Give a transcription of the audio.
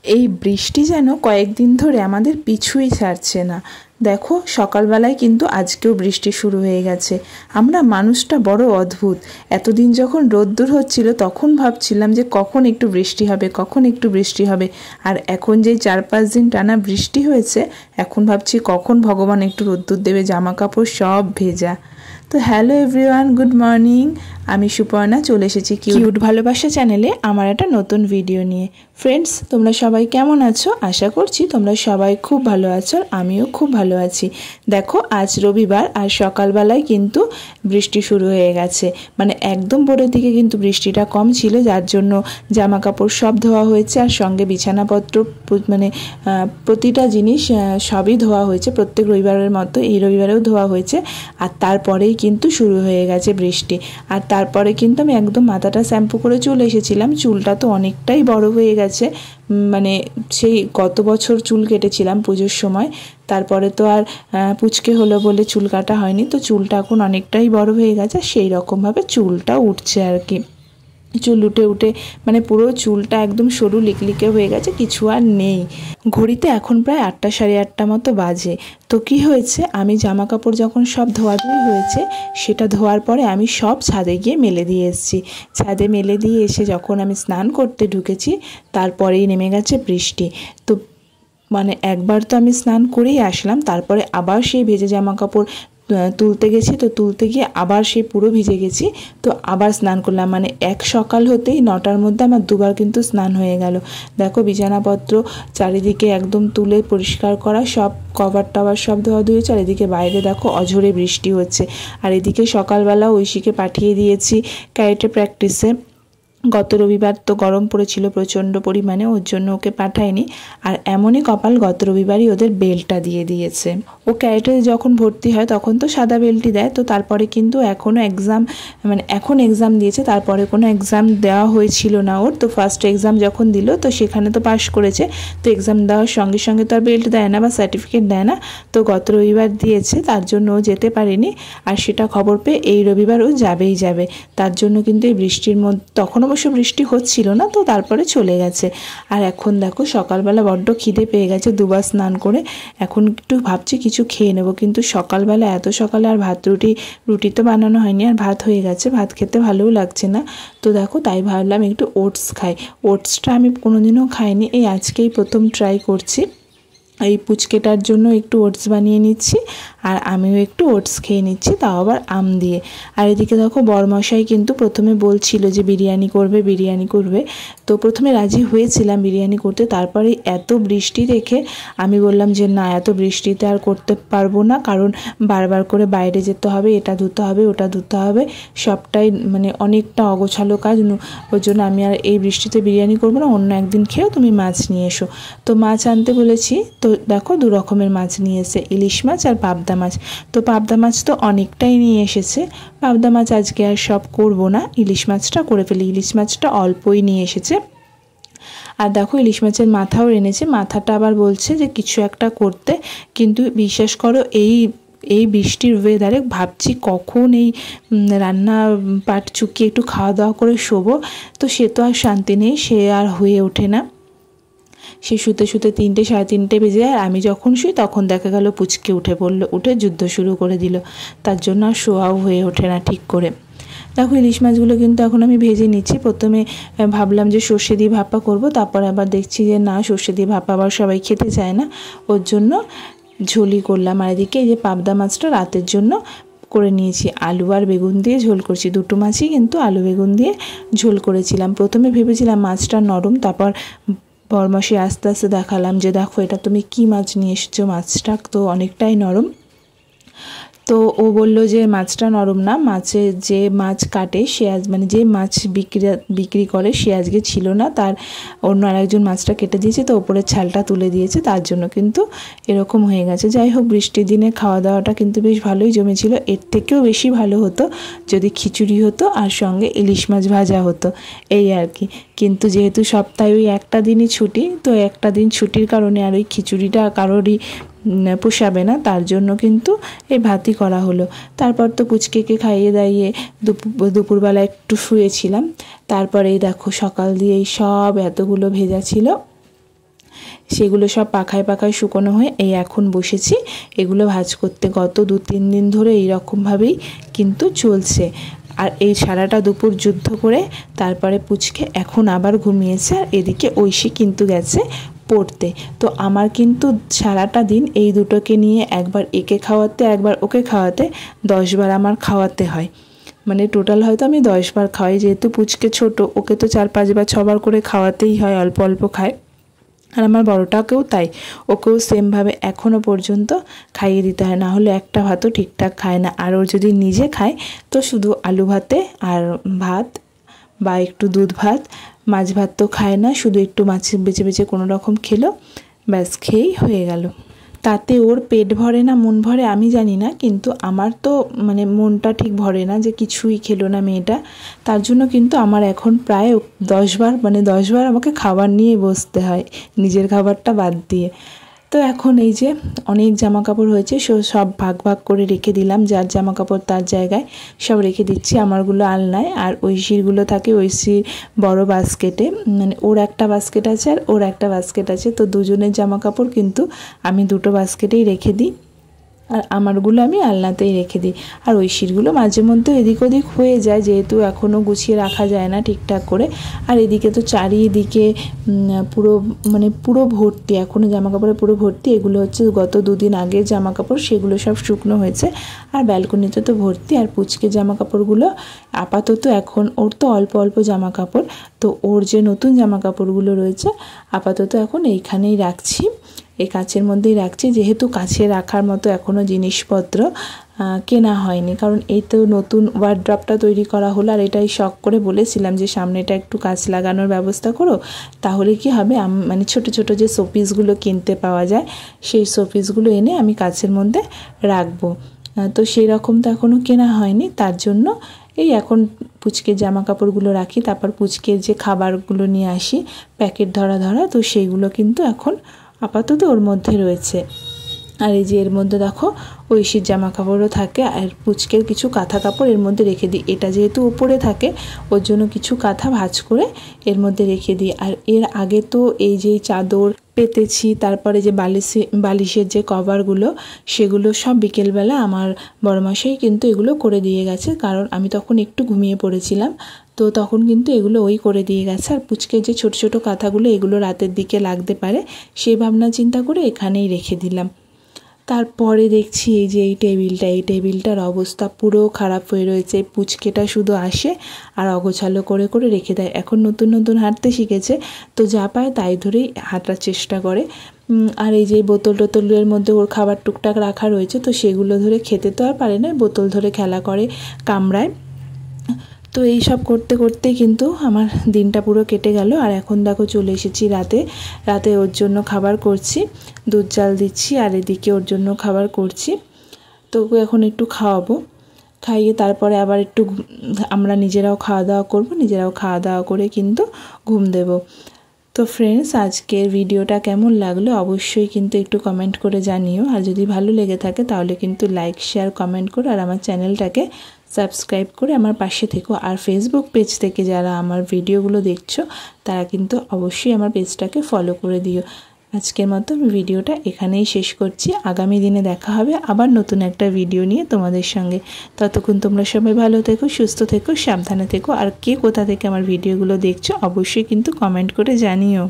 এই বৃষ্টি যেন কয়েকদিন ধরে আমাদের পিছুই ছাড়ছে না। দেখো সকালবেলায় কিন্তু আজকেও বৃষ্টি শুরু হয়ে গেছে। আমরা মানুষটা বড় অদ্ভুত। এতদিন যখন রোদ্দুর হচ্ছিল তখন ভাবছিলাম যে কখন একটু বৃষ্টি হবে, কখন একটু বৃষ্টি হবে। আর এখন যেই 4-5 দিন টানা বৃষ্টি হয়েছে, এখন ভাবছি কখন ভগবান একটু রোদ্দুর দেবে, জামা কাপড় সব ভেজা। তো হ্যালো এভরিওয়ান, গুড মর্নিং। আমি সুপর্ণা চলে এসেছি কিউট ভালোবাসা চ্যানেলে আমার একটা নতুন ভিডিও নিয়ে। ফ্রেন্ডস, তোমরা সবাই কেমন আছো? আশা করছি তোমরা সবাই খুব ভালো আছো, আর আমিও খুব ভালো আছি। দেখো আজ রবিবার, আর সকালবেলায় কিন্তু বৃষ্টি শুরু হয়ে গেছে। মানে একদম ভোরের দিকে কিন্তু বৃষ্টিটা কম ছিল, যার জন্য জামা কাপড় সব ধোয়া হয়েছে, আর সঙ্গে বিছানাপত্র মানে প্রতিটা জিনিস সবই ধোয়া হয়েছে। প্রত্যেক রবিবারের মতো এই রবিবারেও ধোয়া হয়েছে। আর তারপরেই কিন্তু শুরু হয়ে গেছে বৃষ্টি। আর তারপরে কিন্তু আমি একদম মাথাটা শ্যাম্পু করে চলে এসেছিলাম। চুলটা তো অনেকটাই বড় হয়ে গেছে, মানে সেই গত বছর চুল কেটেছিলাম পুজোর সময়। তারপরে তো আর পুচকে হলো বলে চুল কাটা হয়নি, তো চুলটা এখন অনেকটাই বড় হয়ে গেছে। সেই রকমভাবে চুলটা উঠছে আর কি। চুল উঠে উঠে মানে পুরো চুলটা একদম সরু লিকলিকে হয়ে গেছে, কিছু আর নেই। ঘড়িতে এখন প্রায় 8টা 8:30 মতো বাজে। তো কি হয়েছে, আমি জামা কাপড় যখন সব ধোয়াধুয়ি হয়েছে, সেটা ধোয়ার পরে আমি সব ছাদে গিয়ে মেলে দিয়ে এসেছি। ছাদে মেলে দিয়ে এসে যখন আমি স্নান করতে ঢুকেছি, তারপরেই নেমে গেছে বৃষ্টি। তো মানে একবার তো আমি স্নান করেই আসলাম, তারপরে আবার সেই ভেজে জামা কাপড় তুলতে গেছি। তো তুলতে গিয়ে আবার সেই পুরো ভিজে গেছি। তো আবার স্নান করলাম, মানে এক সকাল হতেই 9টার মধ্যে আমার দুবার কিন্তু স্নান হয়ে গেল। দেখো বিছানাপত্র চারিদিকে একদম তুলে পরিষ্কার করা, সব কভার টাভার সব ধোয়া ধুয়ে, আর এদিকে বাইরে দেখো অঝোরে বৃষ্টি হচ্ছে। আর এদিকে সকালবেলা ঐশীকে পাঠিয়ে দিয়েছি ক্যারেটে প্র্যাকটিসে। গত রবিবার তো গরম পড়েছিল প্রচণ্ড পরিমাণে, ওর জন্য ওকে পাঠায়নি। আর এমনই কপাল, গত রবিবারই ওদের বেলটা দিয়ে দিয়েছে। ও ক্যারেটে যখন ভর্তি হয় তখন তো সাদা বেলটি দেয়। তো তারপরে কিন্তু এখনও এক্সাম, মানে এখন এক্সাম দিয়েছে, তারপরে কোনো এক্সাম দেওয়া হয়েছিল না ওর। তো ফার্স্ট এক্সাম যখন দিল, তো সেখানে তো পাশ করেছে। তো এক্সাম দেওয়ার সঙ্গে সঙ্গে তো আর বেল্ট দেয় না বা সার্টিফিকেট দেয় না। তো গত রবিবার দিয়েছে, তার জন্য ও যেতে পারেনি। আর সেটা খবর পেয়ে এই রবিবার ও যাবেই যাবে। তার জন্য কিন্তু এই বৃষ্টির মধ্যে, তখন অবশ্য বৃষ্টি হচ্ছিল না, তো তারপরে চলে গেছে। আর এখন দেখো সকালবেলা বড্ড খিদে পেয়ে গেছে, দুবার স্নান করে এখন একটু ভাবছি কিছু খেয়ে নেবো। কিন্তু সকালবেলা এত সকালে আর রুটি তো বানানো হয়নি, আর ভাত হয়ে গেছে, ভাত খেতে ভালোও লাগছে না। তো দেখো তাই ভাবলাম একটু ওটস খাই। ওটসটা আমি কোনোদিনও খাইনি, এই আজকেই প্রথম ট্রাই করছি। এই পুচকেটার জন্য একটু ওটস বানিয়ে নিচ্ছি, আর আমিও একটু ওটস খেয়ে নিচ্ছি, তাও আবার আম দিয়ে। আর এদিকে দেখো বরমশাই কিন্তু প্রথমে বলছিল যে বিরিয়ানি করবে। তো প্রথমে রাজি হয়েছিলাম বিরিয়ানি করতে, তারপরে এত বৃষ্টি দেখে আমি বললাম যে না, এত বৃষ্টিতে আর করতে পারবো না, কারণ বারবার করে বাইরে যেতে হবে, এটা ধুতে হবে ওটা ধুতে হবে, সবটাই মানে অনেকটা অগোছালো কাজ। ওর জন্য আমি আর এই বৃষ্টিতে বিরিয়ানি করবো না, অন্য একদিন খেয়েও তুমি মাছ নিয়ে এসো। তো মাছ আনতে বলেছি। তো দেখো 2 রকমের মাছ নিয়ে এসে, ইলিশ মাছ আর পাবদা মাছ। তো পাবদা মাছ তো অনেকটাই নিয়ে এসেছে, পাবদা মাছ আজকে আর সব করব না, ইলিশ মাছটা করে ফেলি। ইলিশ মাছটা অল্পই নিয়ে এসেছে। আর দেখো ইলিশ মাছের মাথাও এনেছে, মাথাটা আবার বলছে যে কিছু একটা করতে। কিন্তু বিশ্বাস করো এই বৃষ্টির ওয়েদারে ভাবছি কখন এই রান্না পাট চুকিয়ে একটু খাওয়া দাওয়া করে শোবো। তো সে তো আর শান্তি নেই, সে আর হয়ে ওঠে না। সে শুতে শুতে 3টে 3:30 বেজে যায়। আর আমি যখন শুই তখন দেখা গেল পুচকে উঠে পড়লো, উঠে যুদ্ধ শুরু করে দিল। তার জন্য আর শোয়াও হয়ে ওঠে না ঠিক করে। দেখো ইলিশ মাছগুলো কিন্তু এখন আমি ভেজে নিচ্ছি। প্রথমে ভাবলাম যে সর্ষে দিয়ে ভাপা করব, তারপর আবার দেখছি যে না, সর্ষে দিয়ে ভাপা আবার সবাই খেতে চায় না, ওর জন্য ঝোলই করলাম। আর এদিকে এই যে পাবদা মাছটা রাতের জন্য করে নিয়েছি, আলু আর বেগুন দিয়ে ঝোল করছি। 2টো মাছই কিন্তু আলু বেগুন দিয়ে ঝোল করেছিলাম। প্রথমে ভেবেছিলাম মাছটা নরম, তারপর বরমাসে আস্তে আস্তে দেখালাম যে দেখো এটা তুমি কি মাছ নিয়ে এসেছো, মাছটা তো অনেকটাই নরম। তো ও বললো যে মাছটা নরম না, মাছের যে মাছ কাটে সে আজ, মানে যে মাছ বিক্রি করে সে আজকে ছিল না, তার অন্য আরেকজন মাছটা কেটে দিয়েছে, তো ওপরের ছালটা তুলে দিয়েছে, তার জন্য কিন্তু এরকম হয়ে গেছে। যাই হোক, বৃষ্টির দিনে খাওয়া দাওয়াটা কিন্তু বেশ ভালোই জমেছিল। এর থেকেও বেশি ভালো হতো যদি খিচুড়ি হতো আর সঙ্গে ইলিশ মাছ ভাজা হতো, এই আর কি। কিন্তু যেহেতু সপ্তাহে ওই একটা দিনই ছুটি, তো একটা দিন ছুটির কারণে আর ওই খিচুড়িটা কারোরই পোষাবে না, তার জন্য কিন্তু এই ভাতই করা হলো। তারপর তো পুচকেকে খাইয়ে দাইয়ে দুপুরবেলা একটু শুয়েছিলাম। তারপরে দেখো সকাল দিয়ে এই সব এতগুলো ভেজা ছিল, সেগুলো সব পাখায় পাখায় শুকনো হয়ে এই এখন বসেছি এগুলো ভাজ করতে। গত 2-3 দিন ধরে এইরকমভাবেই কিন্তু চলছে। আর এই সারাটা দুপুর যুদ্ধ করে তারপরে পুচকে এখন আবার ঘুমিয়েছে, আর এদিকে ঐশী কিন্তু গেছে পড়তে। তো আমার কিন্তু সারাটা দিন এই দুটোকে নিয়ে একবার একে খাওয়াতে একবার ওকে খাওয়াতে 10 বার আমার খাওয়াতে হয়। মানে টোটাল হয়তো আমি 10 বার খাওয়াই, যেহেতু পুচকে ছোট, ওকে তো 4-5 বার 6 বার করে খাওয়াতেই হয়, অল্প অল্প খায়। আর আমার বড়টাকেও তাই, ওকেও সেমভাবে এখনও পর্যন্ত খাইয়ে দিতে হয়, না হলে একটা ভাতও ঠিকঠাক খায় না। আর ও যদি নিজে খায় তো শুধু আলু ভাতে আর ভাত বা একটু দুধ ভাত, মাছ ভাত তো খায় না, শুধু একটু মাছ বেছে বেছে কোনো রকম খেলো, ব্যাস খেয়েই হয়ে গেল। তাতে ওর পেট ভরে না মন ভরে আমি জানি না, কিন্তু আমার তো মানে মনটা ঠিক ভরে না যে কিছুই খেলো না মেয়েটা। তার জন্য কিন্তু আমার এখন প্রায় 10 বার মানে 10 বার আমাকে খাবার নিয়ে বসতে হয়, নিজের খাবারটা বাদ দিয়ে। তো এখন এই যে অনেক জামা কাপড় হয়েছে, সব ভাগ ভাগ করে রেখে দিলাম, যার জামা কাপড় তার জায়গায় সব রেখে দিচ্ছি। আমারগুলো আলনায়, আর ঐশীরগুলো থাকে ঐশীর বড় বাস্কেটে, মানে ওর একটা বাস্কেট আছে আর ওর একটা বাস্কেট আছে। তো দুজনের জামা কাপড় কিন্তু আমি দুটো বাস্কেটেই রেখে দিই, আর আমারগুলো আমি আলনাতেই রেখে দিই। আর ঐশীরগুলো মাঝে মধ্যে এদিক ওদিক হয়ে যায়, যেহেতু এখনও গুছিয়ে রাখা যায় না ঠিকঠাক করে। আর এদিকে তো চারিদিকে পুরো ভর্তি, এখনও জামাকাপড়ে পুরো ভর্তি। এগুলো হচ্ছে গত 2 দিন আগের জামাকাপড়, সেগুলো সব শুকনো হয়েছে। আর ব্যালকনিতে তো ভর্তি। আর পুচকে জামাকাপড়গুলো আপাতত এখন ওর তো অল্প অল্প জামাকাপড়, তো ওর যে নতুন জামাকাপড়গুলো রয়েছে আপাতত এখন এইখানেই রাখছি, এই কাচের মধ্যেই রাখছি, যেহেতু কাছে রাখার মতো এখনও জিনিসপত্র কেনা হয়নি। কারণ এই তো নতুন ওয়ার্ড্রপটা তৈরি করা হলো, আর এটাই শখ করে বলেছিলাম যে সামনেটা একটু কাচ লাগানোর ব্যবস্থা করো, তাহলে কি হবে মানে ছোট ছোট যে শোপিসগুলো কিনতে পাওয়া যায় সেই শোপিসগুলো এনে আমি কাচের মধ্যে রাখবো। তো সেই রকম তো এখনও কেনা হয়নি, তার জন্য এই এখন পুচকের জামা কাপড়গুলো রাখি। তারপর পুচকের যে খাবারগুলো নিয়ে আসি প্যাকেট ধরা ধরা, তো সেইগুলো কিন্তু এখন আপাতত ওর মধ্যে রয়েছে। আর এই যে এর মধ্যে দেখো ঐশীর জামা কাপড়ও থাকে, আর পুচকের কিছু কাঁথা কাপড় এর মধ্যে রেখে দিই। এটা যেহেতু উপরে থাকে ওর জন্য কিছু কাঁথা ভাঁজ করে এর মধ্যে রেখে দিই। আর এর আগে তো এই যে চাদর পেতেছি, তারপরে যে বালিশের যে কভারগুলো সেগুলো সব বিকেলবেলা আমার বড়মশাই কিন্তু এগুলো করে দিয়ে গেছে, কারণ আমি তখন একটু ঘুমিয়ে পড়েছিলাম, তো তখন কিন্তু এগুলো ওই করে দিয়ে গেছে। আর পুচকের যে ছোট ছোট কাঁথাগুলো এগুলো রাতের দিকে লাগতে পারে, সেই ভাবনা চিন্তা করে এখানেই রেখে দিলাম। তারপরে দেখছি এই যে এই টেবিলটার অবস্থা পুরো খারাপ হয়ে রয়েছে। পুচকেটা শুধু আসে আর অগোছালো করে করে রেখে দেয়। এখন নতুন নতুন হাঁটতে শিখেছে, তো যা পায় তাই ধরেই হাঁটার চেষ্টা করে। আর এই যে বোতল টোতলের মধ্যে ওর খাবার টুকটাক রাখা রয়েছে, তো সেগুলো ধরে খেতে তো আর পারে না, বোতল ধরে খেলা করে, কামড়ায়। তো এই সব করতে করতেই কিন্তু আমার দিনটা পুরো কেটে গেল। আর এখন দেখো চলে এসেছি রাতে ওর জন্য খাবার করছি, দুধ জাল দিচ্ছি, আর এদিকে ওর জন্য খাবার করছি। তো ওকে এখন একটু খাওয়াবো, খাইয়ে তারপরে আবার একটু আমরা নিজেরাও খাওয়া দাওয়া করবো, নিজেরাও খাওয়া দাওয়া করে কিন্তু ঘুম দেব। তো ফ্রেন্ডস, আজকের ভিডিওটা কেমন লাগলো অবশ্যই কিন্তু একটু কমেন্ট করে জানিও। আর যদি ভালো লেগে থাকে তাহলে কিন্তু লাইক শেয়ার কমেন্ট করো, আর আমার চ্যানেলটাকে সাবস্ক্রাইব করে আমার পাশে থেকো। আর ফেসবুক পেজ থেকে যারা আমার ভিডিওগুলো দেখছো তারা কিন্তু অবশ্যই আমার পেজটাকে ফলো করে দিও। আজকের মতো ভিডিওটা এখানেই শেষ করছি। আগামী দিনে দেখা হবে আবার নতুন একটা ভিডিও নিয়ে তোমাদের সঙ্গে। ততক্ষণ তোমরা সবাই ভালো থেকো, সুস্থ থেকো, সাবধানে থেকো। আর কে কোথা থেকে আমার ভিডিওগুলো দেখছো অবশ্যই কিন্তু কমেন্ট করে জানিও।